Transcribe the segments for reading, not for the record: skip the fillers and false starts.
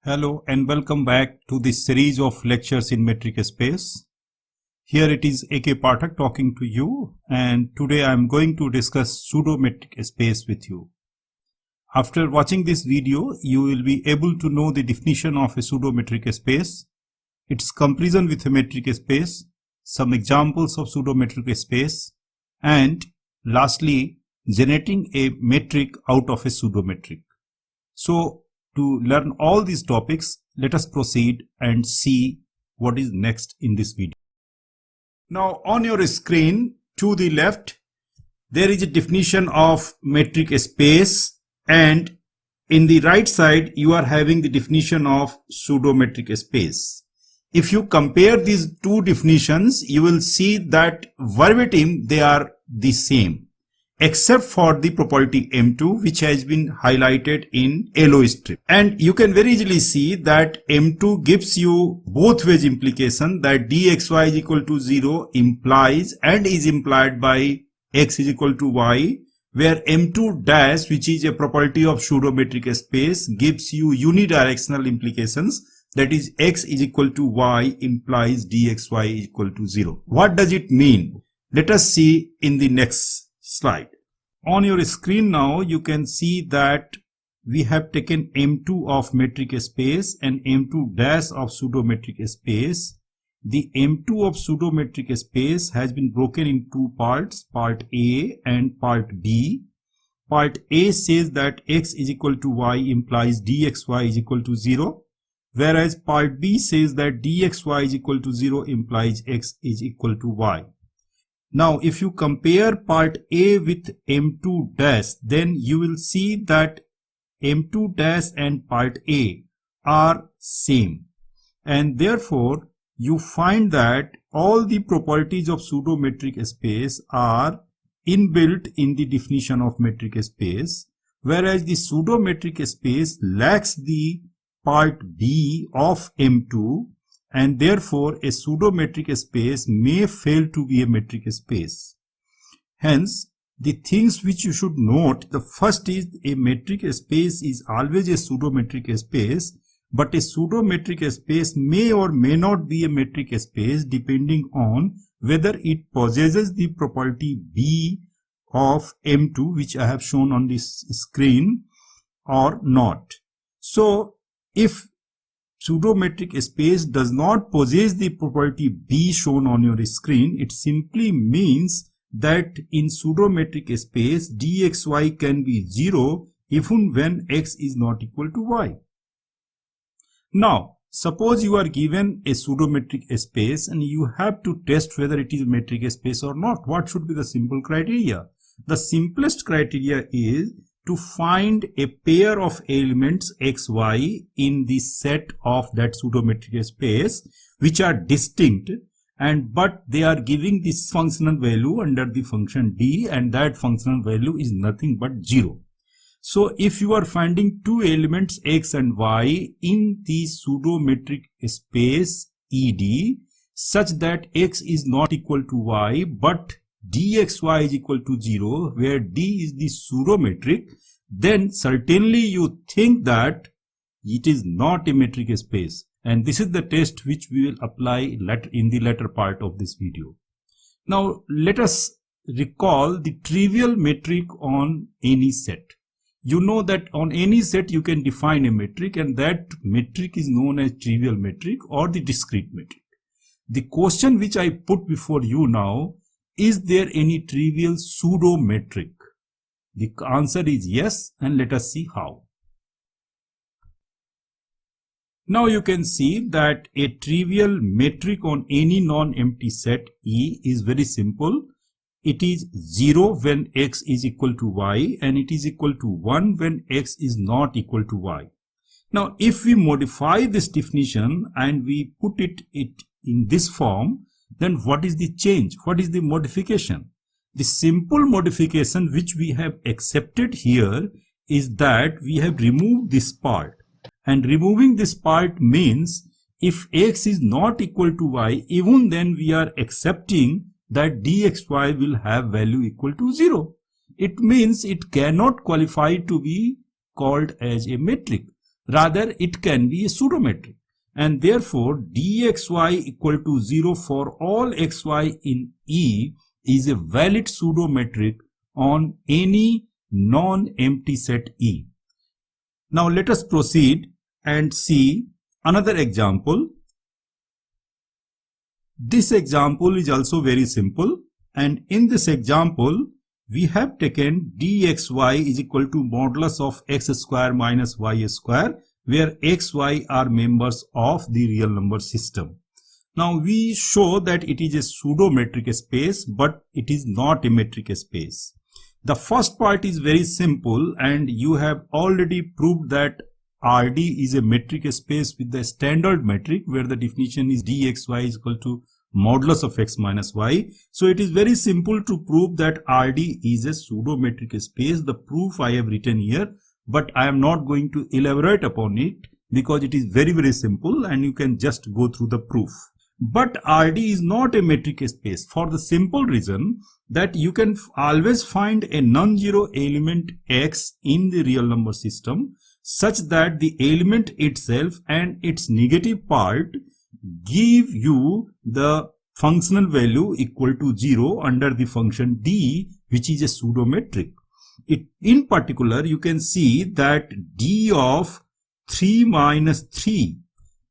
Hello and welcome back to this series of lectures in metric space. Here it is A.K. Pathak talking to you, and today I am going to discuss pseudo-metric space with you. After watching this video, you will be able to know the definition of a pseudo-metric space, its comparison with a metric space, some examples of pseudo-metric space, and lastly, generating a metric out of a pseudo-metric. So, to learn all these topics, let us proceed and see what is next in this video. Now on your screen to the left, there is a definition of metric space, and in the right side you are having the definition of pseudo-metric space. If you compare these two definitions, you will see that verbatim they are the same, except for the property M2, which has been highlighted in yellow strip. And you can very easily see that M2 gives you both ways implication that dxy is equal to 0 implies and is implied by x is equal to y, where M2 dash, which is a property of pseudo-metric space, gives you unidirectional implications, that is x is equal to y implies dxy is equal to 0. What does it mean? Let us see in the next slide. On your screen now, you can see that we have taken M2 of metric space and M2 dash of pseudo-metric space. The M2 of pseudo-metric space has been broken in two parts, part A and part B. Part A says that x is equal to y implies dxy is equal to 0, whereas part B says that dxy is equal to 0 implies x is equal to y. Now, if you compare part A with M2 dash, then you will see that M2 dash and part A are same. And therefore, you find that all the properties of pseudo-metric space are inbuilt in the definition of metric space, whereas the pseudo-metric space lacks the part B of M2, and therefore a pseudo-metric space may fail to be a metric space. Hence, the things which you should note, the first is a metric space is always a pseudo-metric space, but a pseudo-metric space may or may not be a metric space depending on whether it possesses the property B of M2, which I have shown on this screen, or not. So, if pseudo-metric space does not possess the property B shown on your screen, it simply means that in pseudo-metric space dxy can be 0 even when x is not equal to y. Now, suppose you are given a pseudo-metric space and you have to test whether it is a metric space or not. What should be the simple criteria? The simplest criteria is to find a pair of elements xy in the set of that pseudo-metric space which are distinct, but they are giving this functional value under the function d, and that functional value is nothing but 0. So if you are finding two elements x and y in the pseudo-metric space ED such that x is not equal to y but dxy is equal to 0, where d is the pseudo-metric, then certainly you think that it is not a metric space. And this is the test which we will apply in the latter part of this video. Now let us recall the trivial metric on any set. You know that on any set you can define a metric, and that metric is known as trivial metric or the discrete metric. The question which I put before you now, is there any trivial pseudo-metric? The answer is yes, and let us see how. Now you can see that a trivial metric on any non-empty set E is very simple. It is 0 when x is equal to y, and it is equal to 1 when x is not equal to y. Now if we modify this definition and we put it in this form, then what is the change? What is the modification? The simple modification which we have accepted here is that we have removed this part. And removing this part means if x is not equal to y, even then we are accepting that dxy will have value equal to 0. It means it cannot qualify to be called as a metric. Rather, it can be a pseudometric. And therefore, dxy equal to 0 for all xy in E is a valid pseudometric on any non-empty set E. Now let us proceed and see another example. This example is also very simple, and in this example we have taken dxy is equal to modulus of x square minus y square, where x, y are members of the real number system. Now we show that it is a pseudo-metric space, but it is not a metric space. The first part is very simple, and you have already proved that Rd is a metric space with the standard metric, where the definition is dxy is equal to modulus of x minus y. So it is very simple to prove that Rd is a pseudo-metric space. The proof I have written here, but I am not going to elaborate upon it because it is very simple and you can just go through the proof. But Rd is not a metric space for the simple reason that you can always find a non-zero element x in the real number system such that the element itself and its negative part give you the functional value equal to 0 under the function d, which is a pseudo-metric. In particular, you can see that d of 3 minus 3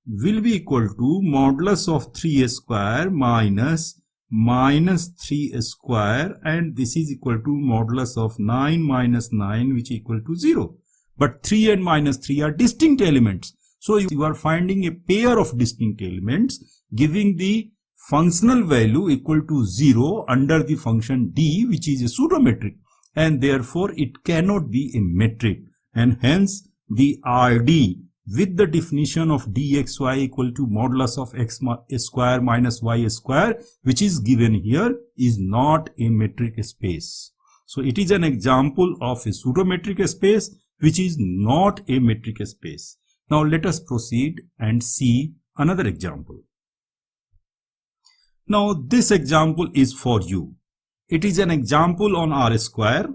will be equal to modulus of 3 square minus 3 square, and this is equal to modulus of 9 minus 9, which is equal to 0. But 3 and minus 3 are distinct elements. So you are finding a pair of distinct elements giving the functional value equal to 0 under the function d, which is a pseudo-metric, and therefore it cannot be a metric, and hence the Rd with the definition of dxy equal to modulus of x square minus y square, which is given here, is not a metric space. So it is an example of a pseudo-metric space which is not a metric space. Now let us proceed and see another example. Now this example is for you. It is an example on R square,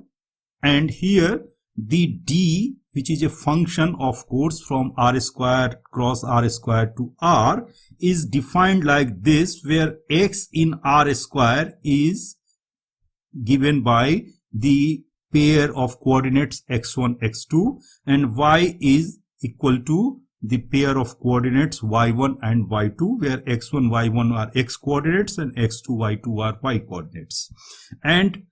and here the d, which is a function of course from R square cross R square to R, is defined like this, where x in R square is given by the pair of coordinates x1, x2, and y is equal to the pair of coordinates y1 and y2, where x1, y1 are x coordinates and x2, y2 are y coordinates. And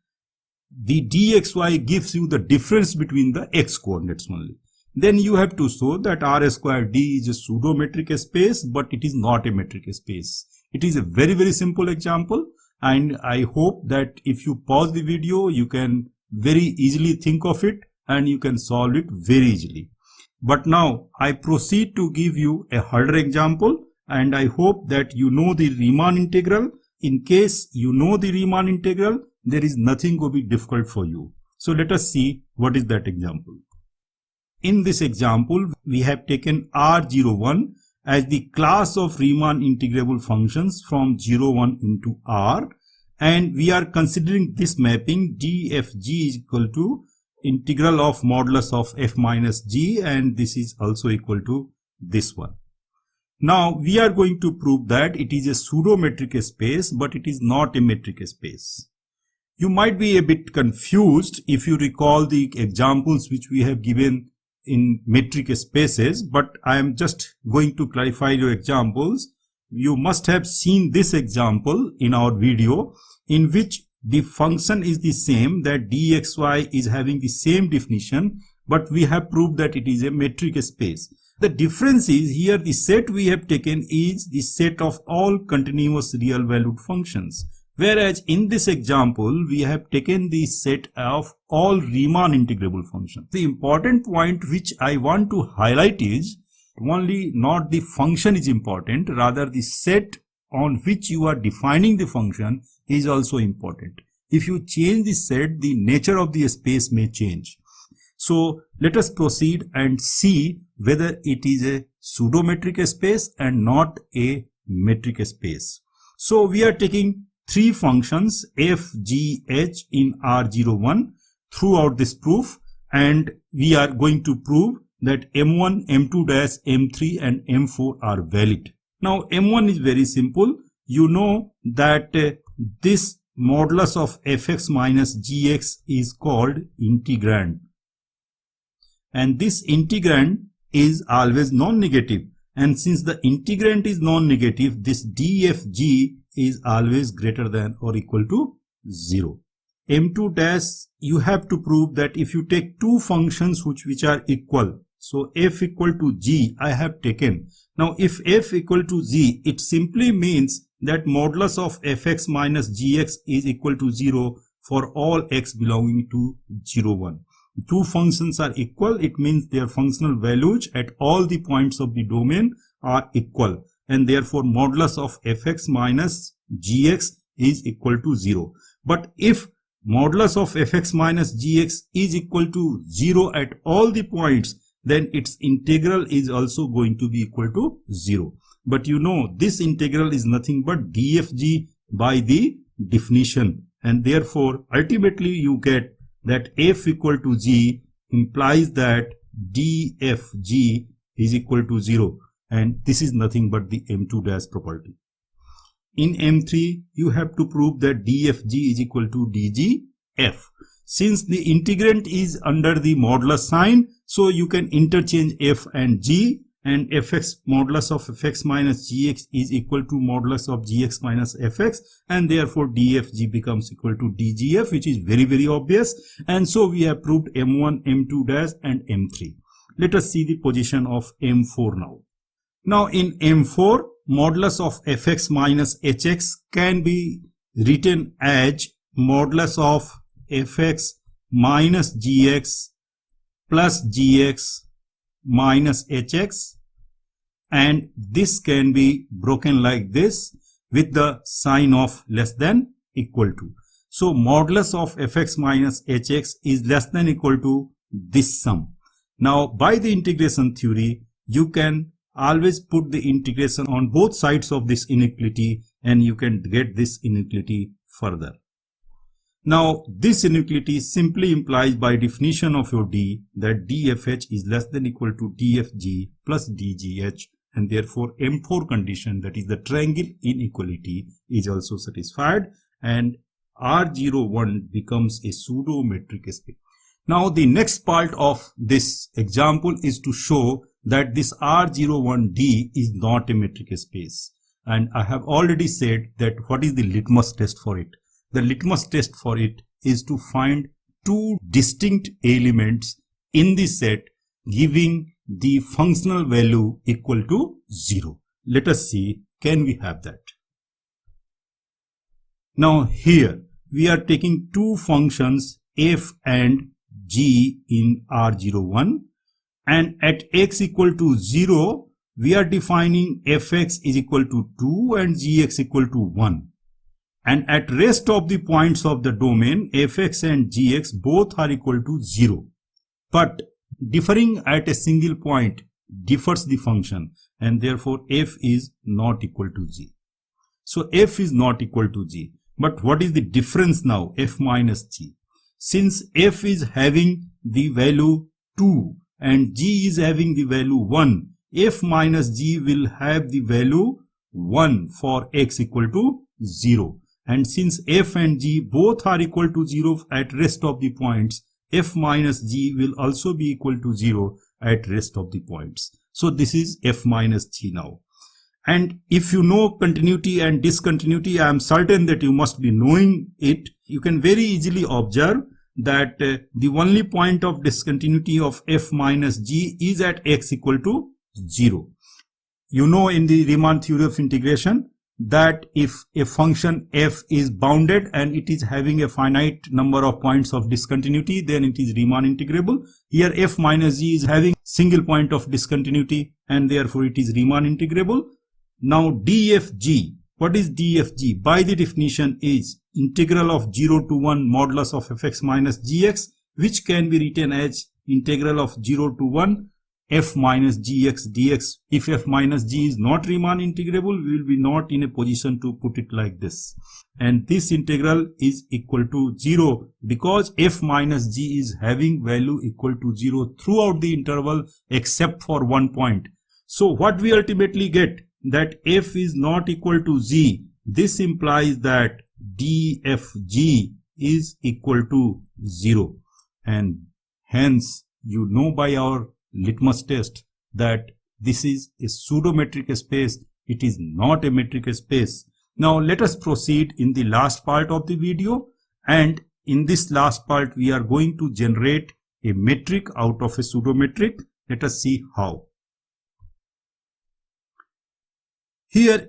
the dxy gives you the difference between the x coordinates only. Then you have to show that R square d is a pseudo-metric space, but it is not a metric space. It is a very simple example, and I hope that if you pause the video, you can very easily think of it and you can solve it very easily. But now I proceed to give you a harder example, and I hope that you know the Riemann integral. In case you know the Riemann integral, there is nothing going to be difficult for you. So let us see what is that example. In this example, we have taken R01 as the class of Riemann integrable functions from 01 into R, and we are considering this mapping dfg is equal to integral of modulus of f minus g, and this is also equal to this one. Now we are going to prove that it is a pseudo-metric space, but it is not a metric space. You might be a bit confused if you recall the examples which we have given in metric spaces, but I am just going to clarify your examples. You must have seen this example in our video, in which the function is the same, that dxy is having the same definition, but we have proved that it is a metric space. The difference is here the set we have taken is the set of all continuous real valued functions, whereas in this example we have taken the set of all Riemann integrable functions. The important point which I want to highlight is only not the function is important, rather the set on which you are defining the function is also important. If you change the set, the nature of the space may change. So let us proceed and see whether it is a pseudo-metric space and not a metric space. So we are taking three functions f, g, h in R01 throughout this proof, and we are going to prove that M1, M2 dash, M3 and M4 are valid. Now M1 is very simple. You know that this modulus of fx minus gx is called integrand. And this integrand is always non-negative. And since the integrand is non-negative, this dfg is always greater than or equal to 0. M2 dash, you have to prove that if you take two functions which are equal, so f equal to g I have taken. Now if f equal to g, it simply means that modulus of fx minus gx is equal to 0 for all x belonging to 0, 1. Two functions are equal, it means their functional values at all the points of the domain are equal, and therefore modulus of fx minus gx is equal to 0. But if modulus of fx minus gx is equal to 0 at all the points, then its integral is also going to be equal to 0. But you know this integral is nothing but dfg by the definition, and therefore ultimately you get that f equal to g implies that dfg is equal to 0, and this is nothing but the M2 dash property. In M3 you have to prove that dfg is equal to dgf. Since the integrand is under the modulus sign, so you can interchange f and g, and fx modulus of fx minus gx is equal to modulus of gx minus fx, and therefore dfg becomes equal to dgf, which is very obvious. And so we have proved M1, M2 dash and M3. Let us see the position of M4 now. Now in M4, modulus of fx minus hx can be written as modulus of fx minus gx plus gx minus hx, and this can be broken like this with the sign of less than equal to. So modulus of fx minus hx is less than equal to this sum. Now by the integration theory, you can always put the integration on both sides of this inequality, and you can get this inequality further. Now this inequality simply implies by definition of your D that dfh is less than equal to dfg plus dgh, and therefore M4 condition, that is the triangle inequality, is also satisfied, and R01 becomes a pseudo metric space. Now the next part of this example is to show that this R01D is not a metric space, and I have already said that what is the litmus test for it. The litmus test for it is to find two distinct elements in the set giving the functional value equal to 0. Let us see, can we have that? Now here we are taking two functions f and g in R01, and at x equal to 0 we are defining fx is equal to 2 and gx equal to 1. And at rest of the points of the domain, fx and gx both are equal to 0. But differing at a single point differs the function, and therefore f is not equal to g. So f is not equal to g. But what is the difference now? F minus g. Since f is having the value 2 and g is having the value 1, f minus g will have the value 1 for x equal to 0. And since f and g both are equal to 0 at rest of the points, f minus g will also be equal to 0 at rest of the points. So this is f minus g now. And if you know continuity and discontinuity, I am certain that you must be knowing it. You can very easily observe that the only point of discontinuity of f minus g is at x equal to 0. You know in the Riemann theory of integration that if a function f is bounded and it is having a finite number of points of discontinuity, then it is Riemann integrable. Here f minus g is having single point of discontinuity, and therefore it is Riemann integrable. Now dfg, what is dfg? By the definition is integral of 0 to 1 modulus of fx minus gx, which can be written as integral of 0 to 1 f minus gx dx. If f minus g is not Riemann integrable, we will be not in a position to put it like this. And this integral is equal to 0 because f minus g is having value equal to 0 throughout the interval except for one point. So what we ultimately get, that f is not equal to g. This implies that dfg is equal to 0. And hence, you know by our litmus test that this is a pseudometric space. It is not a metric space. Now let us proceed in the last part of the video, and in this last part we are going to generate a metric out of a pseudometric. Let us see how. Here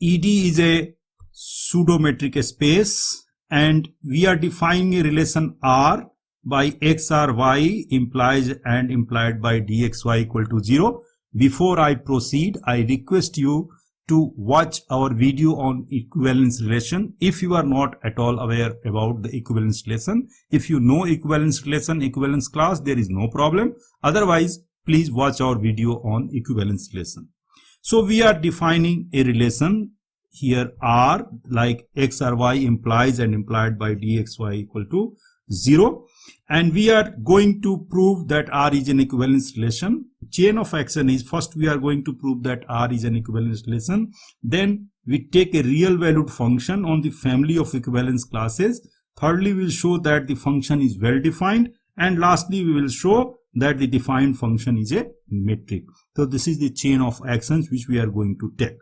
ED is a pseudometric space and we are defining a relation R by x or y implies and implied by dxy equal to 0. Before I proceed, I request you to watch our video on equivalence relation if you are not at all aware about the equivalence relation. If you know equivalence relation, equivalence class, there is no problem. Otherwise, please watch our video on equivalence relation. So we are defining a relation here R like x or y implies and implied by dxy equal to 0, and we are going to prove that R is an equivalence relation. Chain of action is, first we are going to prove that R is an equivalence relation, then we take a real valued function on the family of equivalence classes. Thirdly, we will show that the function is well defined, and lastly we will show that the defined function is a metric. So this is the chain of actions which we are going to take.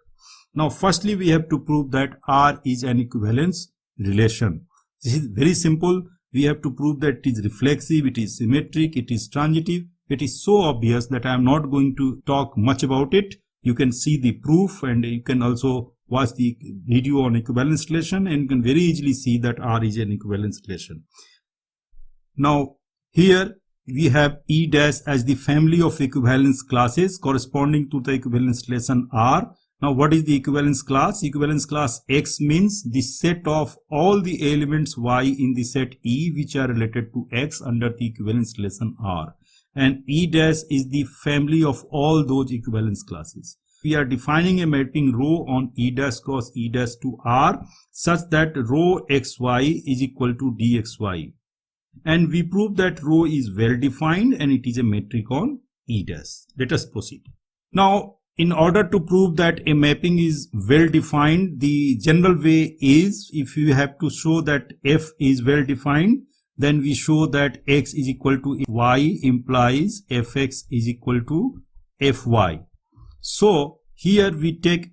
Now firstly we have to prove that R is an equivalence relation. This is very simple. We have to prove that it is reflexive, it is symmetric, it is transitive. It is so obvious that I am not going to talk much about it. You can see the proof and you can also watch the video on equivalence relation, and you can very easily see that R is an equivalence relation. Now here we have E dash as the family of equivalence classes corresponding to the equivalence relation R. Now what is the equivalence class? Equivalence class X means the set of all the elements Y in the set E which are related to X under the equivalence relation R. And E dash is the family of all those equivalence classes. We are defining a mapping rho on E dash cross E dash to R such that rho XY is equal to DXY. And we prove that rho is well defined and it is a metric on E dash. Let us proceed. Now, in order to prove that a mapping is well defined, the general way is, if you have to show that F is well defined, then we show that X is equal to Y implies Fx is equal to Fy. So here we take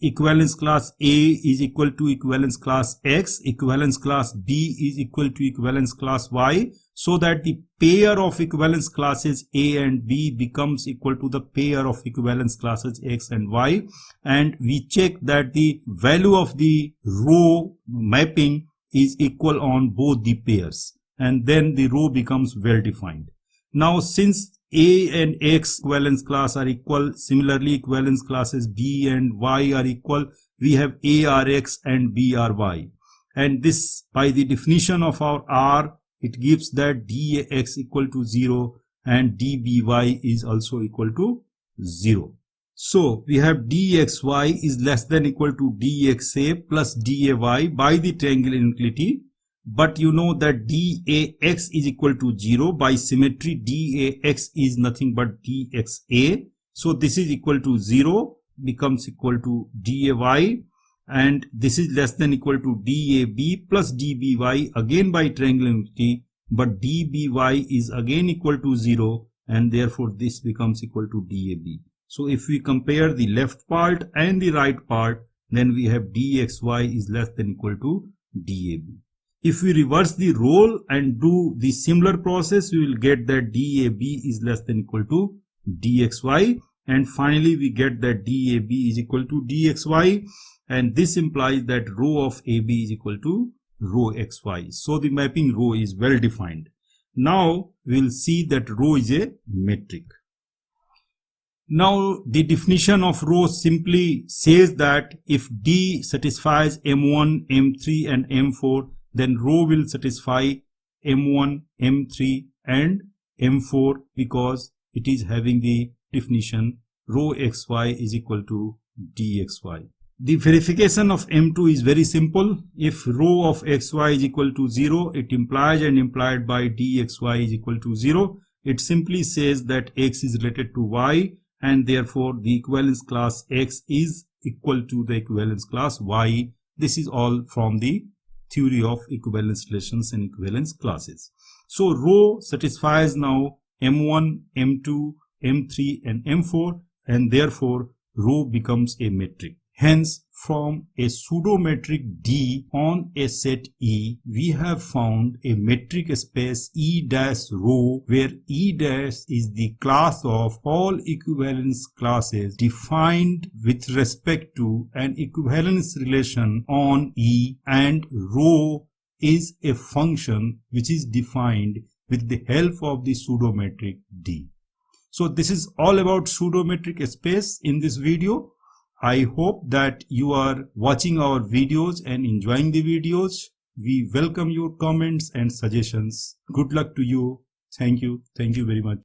equivalence class A is equal to equivalence class X, equivalence class B is equal to equivalence class Y, so that the pair of equivalence classes A and B becomes equal to the pair of equivalence classes X and Y, and we check that the value of the row mapping is equal on both the pairs, and then the row becomes well defined. Now since A and X equivalence class are equal, similarly equivalence classes B and Y are equal, we have A are X and B are Y, and this by the definition of our R, it gives that dAx equal to 0 and dBy is also equal to 0. So we have dxy is less than equal to dxa plus day by the triangular inequality. But you know that dAx is equal to 0. By symmetry, dAx is nothing but dxa. So this is equal to 0, becomes equal to day, and this is less than equal to dAb plus dBy again by triangular inequality, but dBy is again equal to 0, and therefore this becomes equal to dAb. So if we compare the left part and the right part, then we have dxy is less than equal to dAb. If we reverse the role and do the similar process, we will get that dAb is less than equal to dxy, and finally we get that dAb is equal to dxy, and this implies that rho of AB is equal to rho xy. So the mapping rho is well defined. Now we will see that rho is a metric. Now the definition of rho simply says that if D satisfies M1, M3 and M4, then rho will satisfy M1, M3 and M4 because it is having the definition rho xy is equal to dxy. The verification of M2 is very simple. If rho of xy is equal to 0, it implies and implied by dxy is equal to 0. It simply says that x is related to y, and therefore the equivalence class x is equal to the equivalence class y. This is all from the theory of equivalence relations and equivalence classes. So rho satisfies now M1, M2, M3 and M4, and therefore rho becomes a metric. Hence, from a pseudo-metric D on a set E, we have found a metric space E dash rho, where E dash is the class of all equivalence classes defined with respect to an equivalence relation on E, and rho is a function which is defined with the help of the pseudo-metric D. So this is all about pseudo-metric space in this video. I hope that you are watching our videos and enjoying the videos. We welcome your comments and suggestions. Good luck to you. Thank you. Thank you very much.